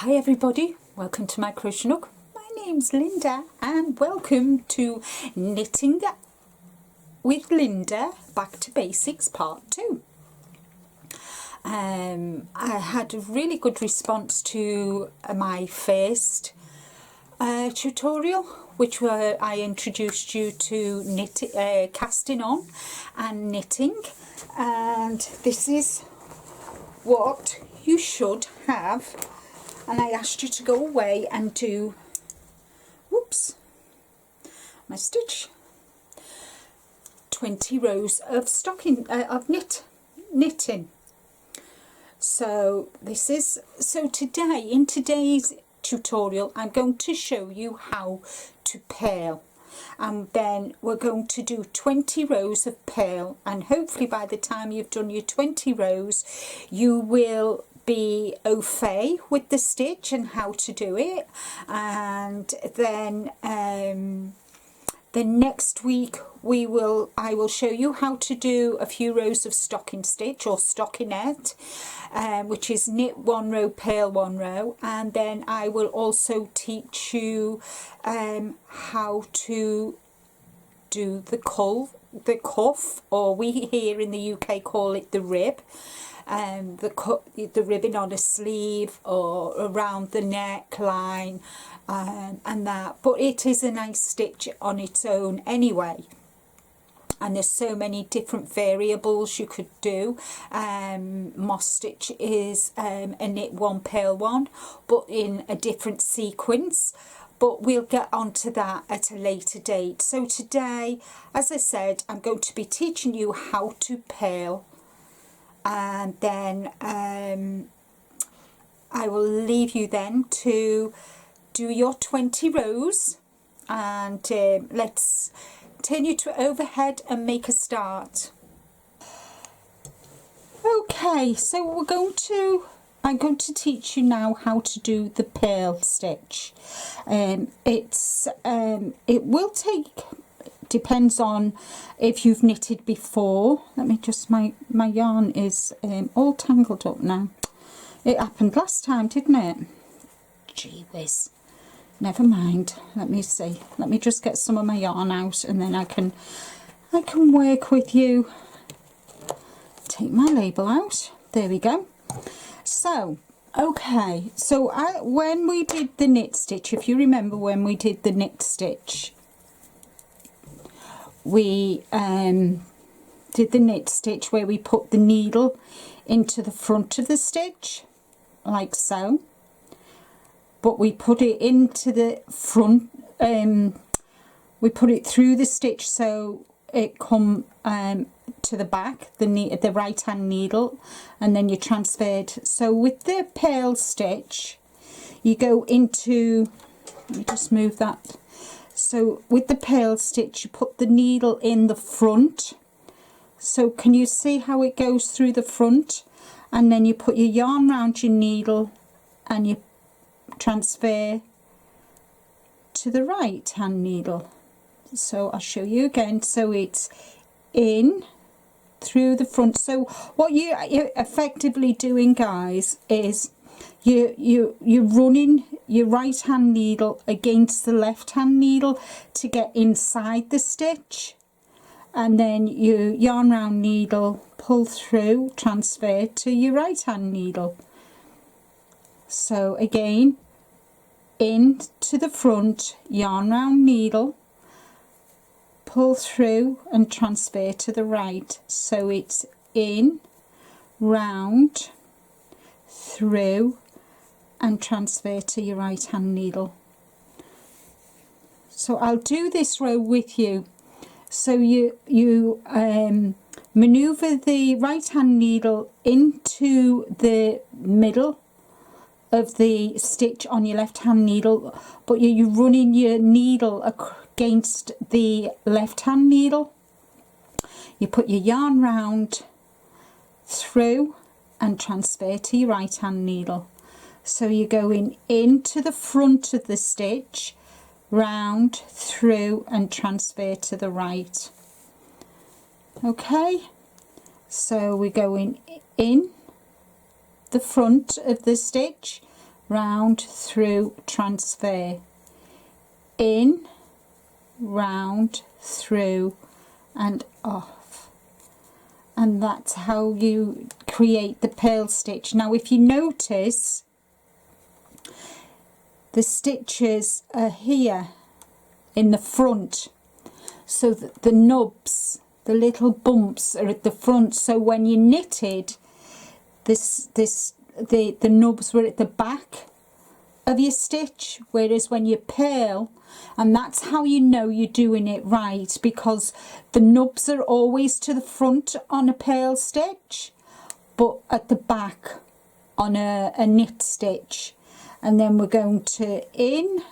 Hi everybody, welcome to my crochet nook. My name's Linda and welcome to Knitting with Linda Back to Basics Part 2. I had a really good response to my first tutorial, which I introduced you to casting on and knitting, and this is what you should have. And I asked you to go away and do, whoops, my stitch, 20 rows of knitting. So today, in today's tutorial, I'm going to show you how to purl, and then we're going to do 20 rows of purl, and hopefully by the time you've done your 20 rows you will be au fait with the stitch and how to do it. And then the next week I will show you how to do a few rows of stocking stitch or stockinette, which is knit one row, purl one row, and then I will also teach you how to do the cuff, or we here in the UK call it the rib. The ribbon on a sleeve or around the neckline, and that, but it is a nice stitch on its own anyway, and there's so many different variables you could do. Moss stitch is a knit one, purl one, but in a different sequence, but we'll get onto that at a later date. So today, as I said, I'm going to be teaching you how to purl, and then I will leave you then to do your 20 rows, and let's turn you to overhead and make a start. Okay, so I'm going to teach you now how to do the purl stitch. It will take, depends on if you've knitted before. Let me just, my yarn is all tangled up now. It happened last time, didn't it? Gee whiz. Never mind. Let me see. Let me just get some of my yarn out, and then I can work with you. Take my label out. There we go. So okay, so when we did the knit stitch, if you remember when we did the knit stitch, we did the knit stitch where we put the needle into the front of the stitch like so, but we put it into the front, we put it through the stitch so it come to the back, the right hand needle, and then you transferred. So with the purl stitch you go into, let me just move that. So with the purl stitch you put the needle in the front, so can you see how it goes through the front, and then you put your yarn round your needle and you transfer to the right hand needle. So I'll show you again. So it's in through the front. So what you're effectively doing, guys, is you're running your right hand needle against the left hand needle to get inside the stitch, and then you yarn round needle, pull through, transfer to your right hand needle. So again, in to the front, yarn round needle, pull through and transfer to the right. So it's in, round, through, and transfer to your right hand needle. So I'll do this row with you. So you maneuver the right hand needle into the middle of the stitch on your left hand needle, but you're running your needle against the left hand needle. You put your yarn round, through, and transfer to your right hand needle. So you're going into the front of the stitch, round, through, and transfer to the right. Okay, so we're going in the front of the stitch, round, through, transfer, in, round, through and off. And that's how you create the pearl stitch. Now if you notice, the stitches are here in the front, so that the nubs, the little bumps, are at the front. So when you knitted, the nubs were at the back of your stitch, whereas when you purl, and that's how you know you're doing it right, because the nubs are always to the front on a purl stitch, but at the back on a knit stitch. And then we're going to in,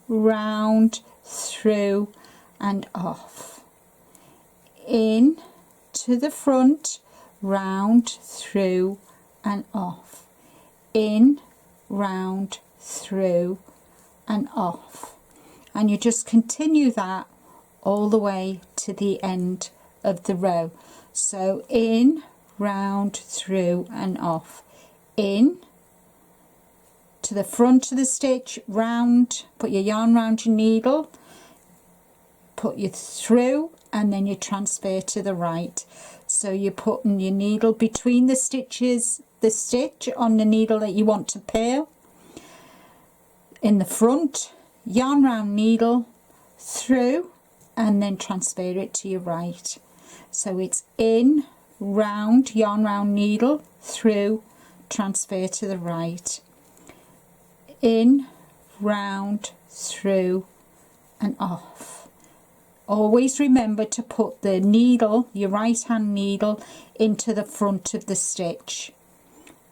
round, through and off, in, to the front, round, through and off, in, round, through and off. And you just continue that all the way to the end of the row. So in, round, through and off, in, to the front of the stitch, round, put your yarn round your needle, put you through, and then you transfer to the right. So you're putting your needle between the stitches, the stitch on the needle that you want to purl, in the front, yarn round needle, through, and then transfer it to your right. So it's in, round, yarn round needle, through, transfer to the right, in, round, through and off. Always remember to put the needle, your right hand needle, into the front of the stitch,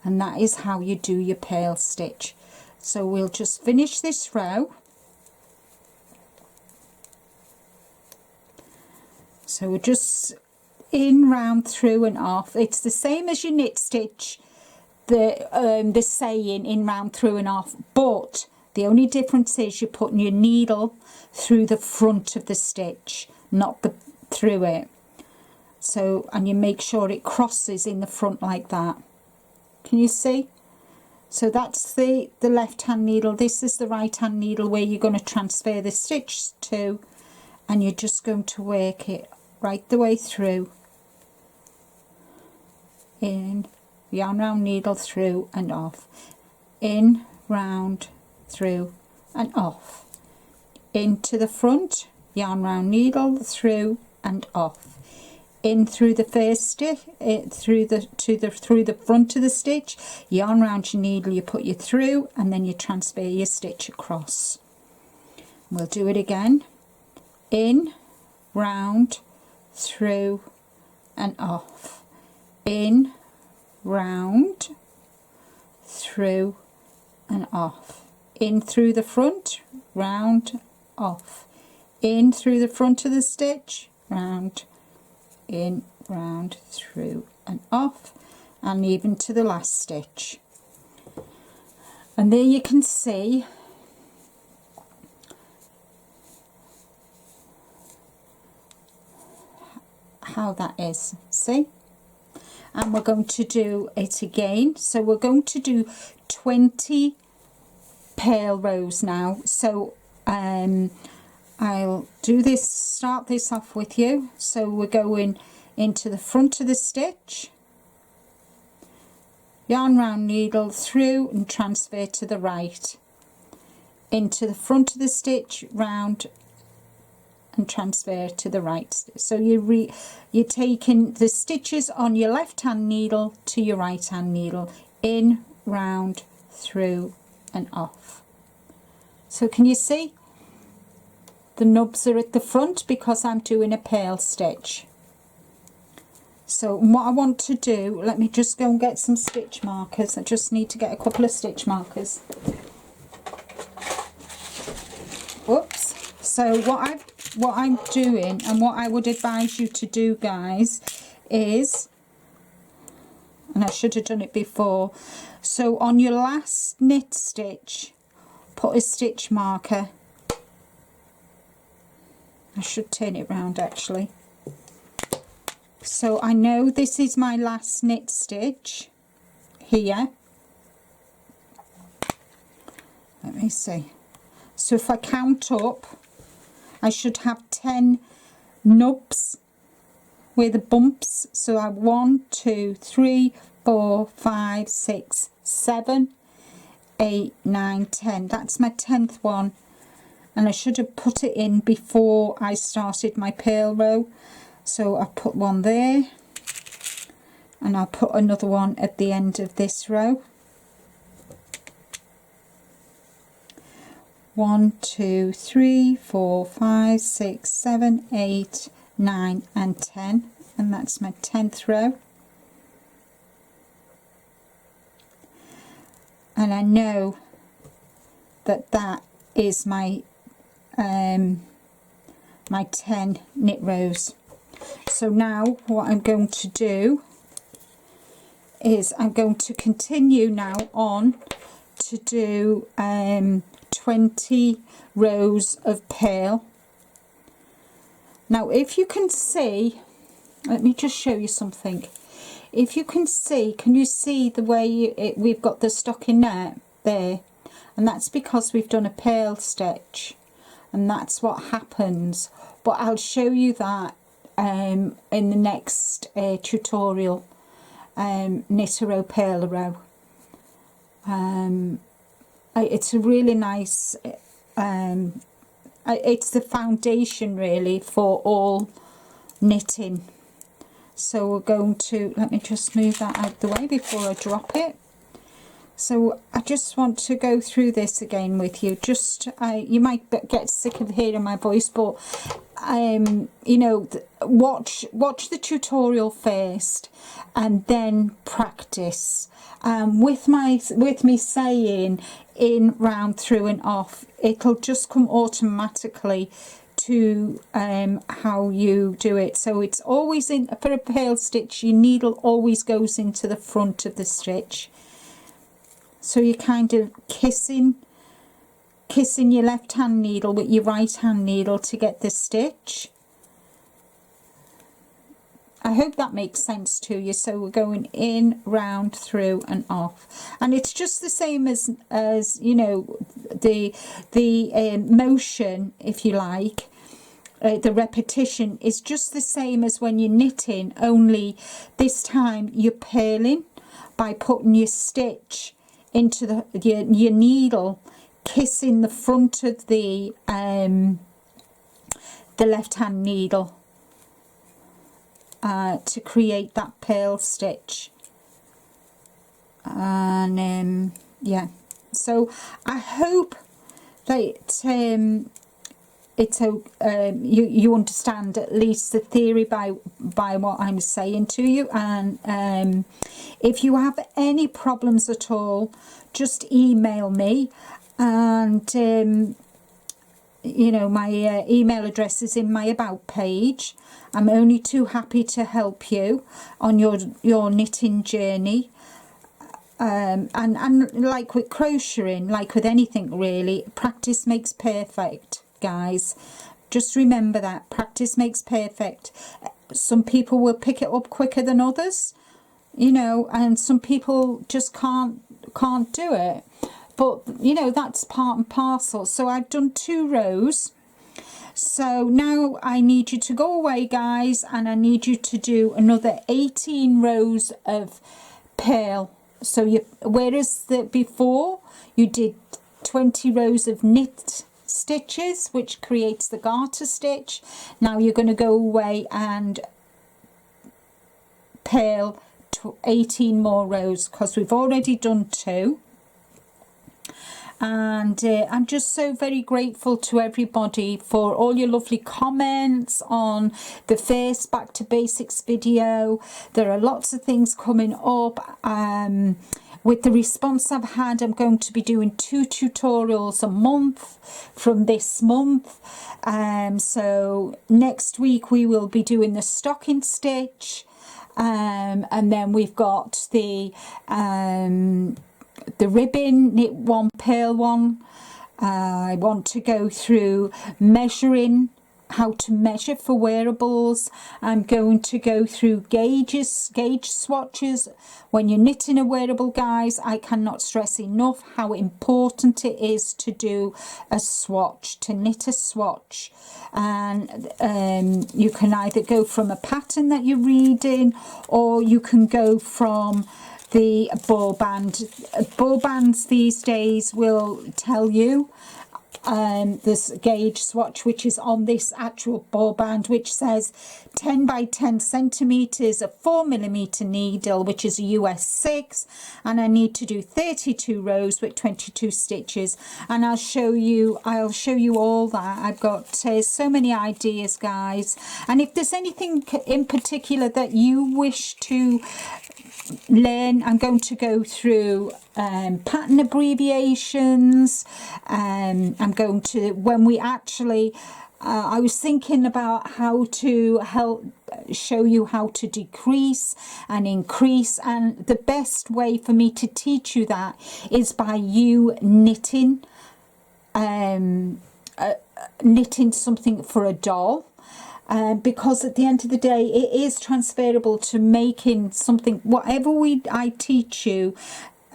and that is how you do your pearl stitch. So we'll just finish this row. So we're just in, round, through and off. It's the same as your knit stitch, the saying in, round, through and off, but the only difference is you're putting your needle through the front of the stitch, not through it. So, and you make sure it crosses in the front like that. Can you see? So that's the left hand needle. This is the right hand needle where you're going to transfer the stitch to, and you're just going to work it right the way through, in, yarn round needle, through and off, in, round, through and off, into the front, yarn round needle, through and off, in through the first stitch, through the front of the stitch, yarn round your needle, you put your through, and then you transfer your stitch across. We'll do it again, in, round, through and off, in, round, through and off, in through the front, round, off, in through the front of the stitch, round, in, round, through and off, and even to the last stitch. And there you can see how that is, see? And we're going to do it again. So we're going to do 20 pearl rows now. So I'll do this, start this off with you. So we're going into the front of the stitch, yarn round needle, through and transfer to the right, into the front of the stitch, round and transfer to the right. So you're taking the stitches on your left hand needle to your right hand needle, in, round, through and off. So can you see the nubs are at the front because I'm doing a pearl stitch. So what I want to do, let me just go and get some stitch markers. I just need to get a couple of stitch markers. Whoops. So what I'm doing, and what I would advise you to do, guys, is, and I should have done it before, so on your last knit stitch, put a stitch marker. I should turn it round actually. So I know this is my last knit stitch here, let me see. So if I count up, I should have 10 nubs with the bumps. So I have 1, 2, 3, 4, 5, 6, 7, 8, 9, 10. That's my 10th one. And I should have put it in before I started my pearl row. So I put one there. And I'll put another one at the end of this row. 1, 2, 3, 4, 5, 6, 7, 8, 9 and 10, and that's my 10th row. And I know that that is my my 10 knit rows. So now what I'm going to do is I'm going to continue now on to do 20 rows of pearl. Now if you can see, let me just show you something. If you can see, can you see the way we've got the stockinette there? And that's because we've done a pearl stitch, and that's what happens. But I'll show you that in the next tutorial, knit a row, pearl a row. It's a really nice, it's the foundation really for all knitting. So we're going to, let me just move that out of the way before I drop it. So I just want to go through this again with you. Just, you might get sick of hearing my voice, but you know, watch the tutorial first and then practice. With me saying in, round, through and off, it'll just come automatically to how you do it. So it's always in, for a pearl stitch, your needle always goes into the front of the stitch. So you're kind of kissing your left hand needle with your right hand needle to get the stitch. I hope that makes sense to you. So we're going in, round, through and off, and it's just the same as you know, the motion, if you like. The repetition is just the same as when you're knitting, only this time you're purling by putting your stitch into your needle, kissing the front of the left hand needle to create that pearl stitch. And yeah, so I hope that it's you understand at least the theory by what I'm saying to you. And if you have any problems at all, just email me, and you know, my email address is in my about page. I'm only too happy to help you on your knitting journey. And like with crocheting, like with anything really, practice makes perfect, guys. Just remember that practice makes perfect. Some people will pick it up quicker than others, you know, and some people just can't do it. But you know, that's part and parcel. So I've done 2 rows. So now I need you to go away, guys, and I need you to do another 18 rows of pearl. So you, whereas before you did 20 rows of knit stitches, which creates the garter stitch, now you're going to go away and pearl 18 more rows, because we've already done 2. And I'm just so very grateful to everybody for all your lovely comments on the first Back to Basics video. There are lots of things coming up. With the response I've had, I'm going to be doing 2 tutorials a month from this month. So next week we will be doing the stocking stitch, and then we've got the ribbon, knit one, pearl one. I want to go through measuring how to measure for wearables. I'm going to go through gauge swatches. When you're knitting a wearable, guys, I cannot stress enough how important it is to do a swatch, to knit a swatch. And you can either go from a pattern that you're reading, or you can go from the ball band. Ball bands these days will tell you this gauge swatch, which is on this actual ball band, which says 10 by 10 centimeters, a 4mm needle, which is a US 6, and I need to do 32 rows with 22 stitches. And I'll show you all that. I've got so many ideas, guys, and if there's anything in particular that you wish to learn, I'm going to go through pattern abbreviations. I'm going to, when we actually I was thinking about how to help show you how to decrease and increase, and the best way for me to teach you that is by you knitting knitting something for a doll. Because at the end of the day, it is transferable to making something. Whatever I teach you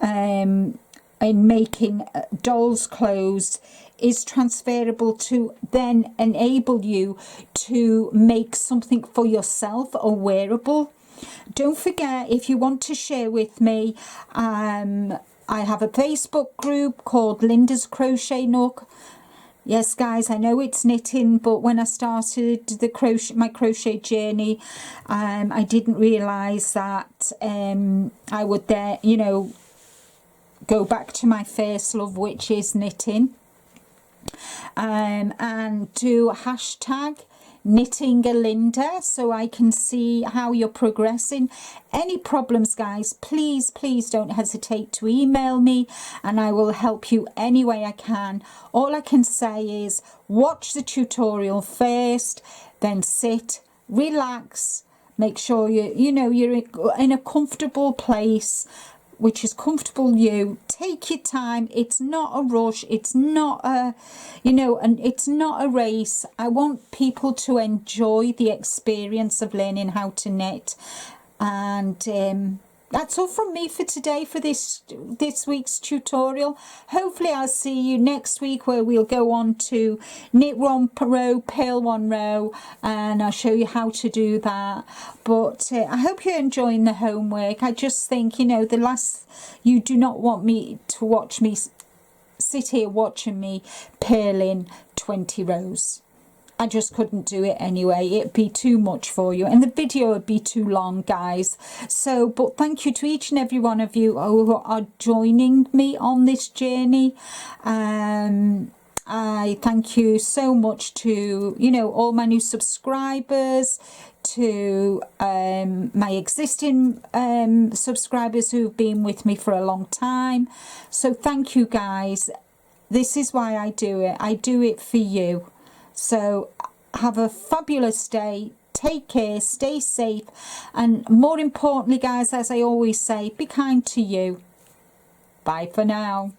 in making dolls' clothes is transferable to then enable you to make something for yourself, a wearable. Don't forget, if you want to share with me, I have a Facebook group called Linda's Crochet Nook. Yes, guys, I know it's knitting, but when I started my crochet journey, I didn't realise that I would go back to my first love, which is knitting, and do hashtag knitting a Linda, so I can see how you're progressing. Any problems, guys, please don't hesitate to email me, and I will help you any way I can. All I can say is watch the tutorial first, then sit, relax, make sure you're in a comfortable place, which is comfortable you. Take your time. It's not a rush. It's not a and it's not a race. I want people to enjoy the experience of learning how to knit. And that's all from me for today, for this week's tutorial. Hopefully I'll see you next week, where we'll go on to knit one row, purl one row, and I'll show you how to do that. But I hope you're enjoying the homework. I just think, you do not want me to watch me sit here watching me purling 20 rows. I just couldn't do it anyway. It'd be too much for you, and the video would be too long, guys. So, but thank you to each and every one of you who are joining me on this journey. I thank you so much to, all my new subscribers, to my existing subscribers who've been with me for a long time. So thank you, guys. This is why I do it. I do it for you. So have a fabulous day. Take care, stay safe, and more importantly, guys, as I always say, be kind to you. Bye for now.